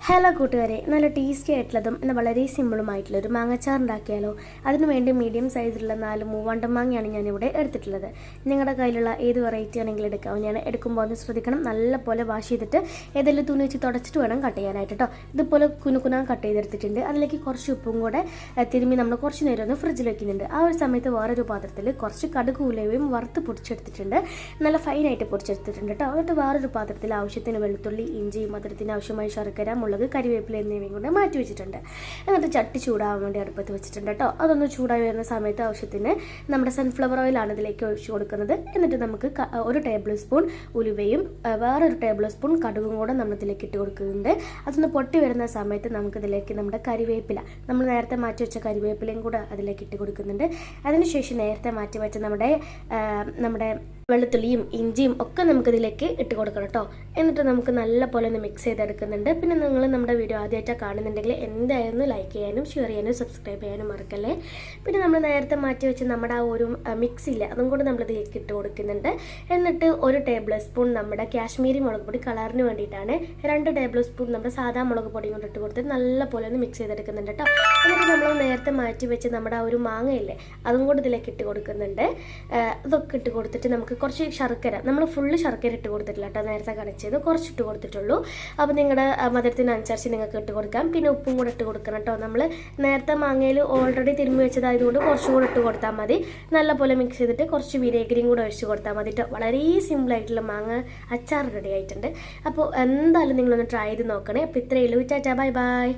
Hello കൂട്ടുകാരെ, നല്ല tasty ആയിട്ടുള്ളതും എന്നാൽ വളരെ സിമ്പിളുമായിട്ടുള്ള ഒരു മാങ്ങാച്ചാർ ഉണ്ടാക്കിയാലോ. അതിനു വേണ്ടി മീഡിയം സൈസിലുള്ള 4 മൂവാണ്ടൻ മാങ്ങയാണ് ഞാനിവിടെ എടുത്തിട്ടുള്ളത്. നിങ്ങളുടെ കയ്യിലുള്ള ഏത് വെറൈറ്റി ആണെങ്കിലും എടുക്കാം. ഞാൻ എടുക്കുമ്പോൾ ഒന്ന് ശ്രദ്ധിക്കണം, നല്ല പോലെ വാഷ് ചെയ്തിട്ട് ഏതെങ്കിലും തുണി വെച്ച് തുടച്ചിട്ട് വേണം കട്ട് ചെയ്യാനായിട്ട് കേട്ടോ. ഇതുപോലെ കുനുകുനാൻ കട്ട് ചെയ്തെടുത്തിട്ടുണ്ട്. അതിലേക്ക് കുറച്ച് ഉപ്പും കൂടെ തിരുമ്മി നമ്മൾ കുറച്ച് നേരം ഒന്ന് ഫ്രിഡ്ജിൽ വെക്കുന്നുണ്ട്. ആ ഒരു സമയത്ത് വേറൊരു പാത്രത്തിൽ കുറച്ച് കടുക് ഉലുവയും വറുത്ത് പൊടിച്ചെടുത്തിട്ടുണ്ട്. നല്ല ഫൈനായിട്ട് പൊടിച്ചെടുത്തിട്ടുണ്ട് കേട്ടോ. എന്നിട്ട് വേറൊരു പാത്രത്തിൽ ആവശ്യത്തിന് വെളുത്തുള്ളി, ഇഞ്ചി, മധുരത്തിന് ആവശ്യമായ ശർക്കര, മുളക്, കരിവേപ്പില എന്നിവയും കൊണ്ട് മാറ്റി വെച്ചിട്ടുണ്ട്. എന്നിട്ട് ചട്ടി ചൂടാവാൻ വേണ്ടി അടുപ്പത്ത് വെച്ചിട്ടുണ്ട് കേട്ടോ. അതൊന്ന് ചൂടായി വരുന്ന സമയത്ത് ആവശ്യത്തിന് നമ്മുടെ സൺഫ്ലവർ ഓയിലാണ് ഇതിലേക്ക് ഒഴിച്ചു കൊടുക്കുന്നത്. എന്നിട്ട് നമുക്ക് 1 ടേബിൾ സ്പൂൺ ഉലുവയും വേറൊരു ടേബിൾ സ്പൂൺ കടുകും കൂടെ നമ്മൾ ഇതിലേക്ക് ഇട്ട് കൊടുക്കുന്നുണ്ട്. അതൊന്ന് പൊട്ടി വരുന്ന സമയത്ത് നമുക്കിതിലേക്ക് നമ്മുടെ കരിവേപ്പില, നമ്മൾ നേരത്തെ മാറ്റി വെച്ച കരിവേപ്പിലയും കൂടെ അതിലേക്ക് ഇട്ട് കൊടുക്കുന്നുണ്ട്. അതിനുശേഷം നേരത്തെ മാറ്റി വെച്ച നമ്മുടെ വെളുത്തുള്ളിയും ഇഞ്ചിയും ഒക്കെ നമുക്കിതിലേക്ക് ഇട്ട് കൊടുക്കണം കേട്ടോ. എന്നിട്ട് നമുക്ക് നല്ല പോലെ ഒന്ന് മിക്സ് ചെയ്തെടുക്കുന്നുണ്ട്. പിന്നെ നിങ്ങൾ നമ്മുടെ വീഡിയോ ആദ്യമായിട്ടാണ് കാണുന്നുണ്ടെങ്കിൽ എന്തായാലും ലൈക്ക് ചെയ്യാനും ഷെയർ ചെയ്യാനും സബ്സ്ക്രൈബ് ചെയ്യാനും മറക്കല്ലേ. പിന്നെ നമ്മൾ നേരത്തെ മാറ്റി വെച്ച് നമ്മുടെ ആ ഒരു മിക്സില്ല, അതും കൂടെ നമ്മളിതിലേക്ക് ഇട്ട് കൊടുക്കുന്നുണ്ട്. എന്നിട്ട് 1 ടേബിൾ സ്പൂൺ നമ്മുടെ കാശ്മീരി മുളക് പൊടി കളറിന് വേണ്ടിയിട്ടാണ്, 2 ടേബിൾ സ്പൂൺ നമ്മുടെ സാധാ മുളക് പൊടിയും കൊണ്ട് ഇട്ട് കൊടുത്തിട്ട് നല്ല പോലെ ഒന്ന് മിക്സ് ചെയ്തെടുക്കുന്നുണ്ട് കേട്ടോ. എന്നിട്ട് നമ്മൾ നേരത്തെ മാറ്റി വെച്ച് നമ്മുടെ ആ ഒരു മാങ്ങയില്ലേ, അതും കൂടെ ഇതിലേക്ക് ഇട്ട് കൊടുക്കുന്നുണ്ട്. അതൊക്കെ ഇട്ട് കൊടുത്തിട്ട് നമുക്ക് കുറച്ച് ശർക്കര, നമ്മൾ ഫുള്ള് ശർക്കര ഇട്ട് കൊടുത്തിട്ടില്ല കേട്ടോ, നേരത്തെ കണക്ട് കുറച്ച് ഇട്ട് കൊടുത്തിട്ടുള്ളൂ. അപ്പോൾ നിങ്ങളുടെ മധുരത്തിനനുസരിച്ച് നിങ്ങൾക്ക് ഇട്ട് കൊടുക്കാം. പിന്നെ ഉപ്പും കൂടെ ഇട്ട് കൊടുക്കണം കേട്ടോ. നമ്മൾ നേരത്തെ മാങ്ങയിൽ ഓൾറെഡി തിരുമ്പി വെച്ചതായതുകൊണ്ട് കുറച്ചും കൂടെ ഇട്ട് കൊടുത്താൽ മതി. നല്ലപോലെ മിക്സ് ചെയ്തിട്ട് കുറച്ച് വിനേഗരിയും കൂടെ ഒഴിച്ച് കൊടുത്താൽ മതി കേട്ടോ. വളരെ സിമ്പിളായിട്ടുള്ള മാങ്ങ അച്ചാർ റെഡി ആയിട്ടുണ്ട്. അപ്പോൾ എന്തായാലും നിങ്ങളൊന്ന് ട്രൈ ചെയ്ത് നോക്കണേ. അപ്പോൾ ഇത്രയേ ഉള്ളൂ. Tata, bye bye.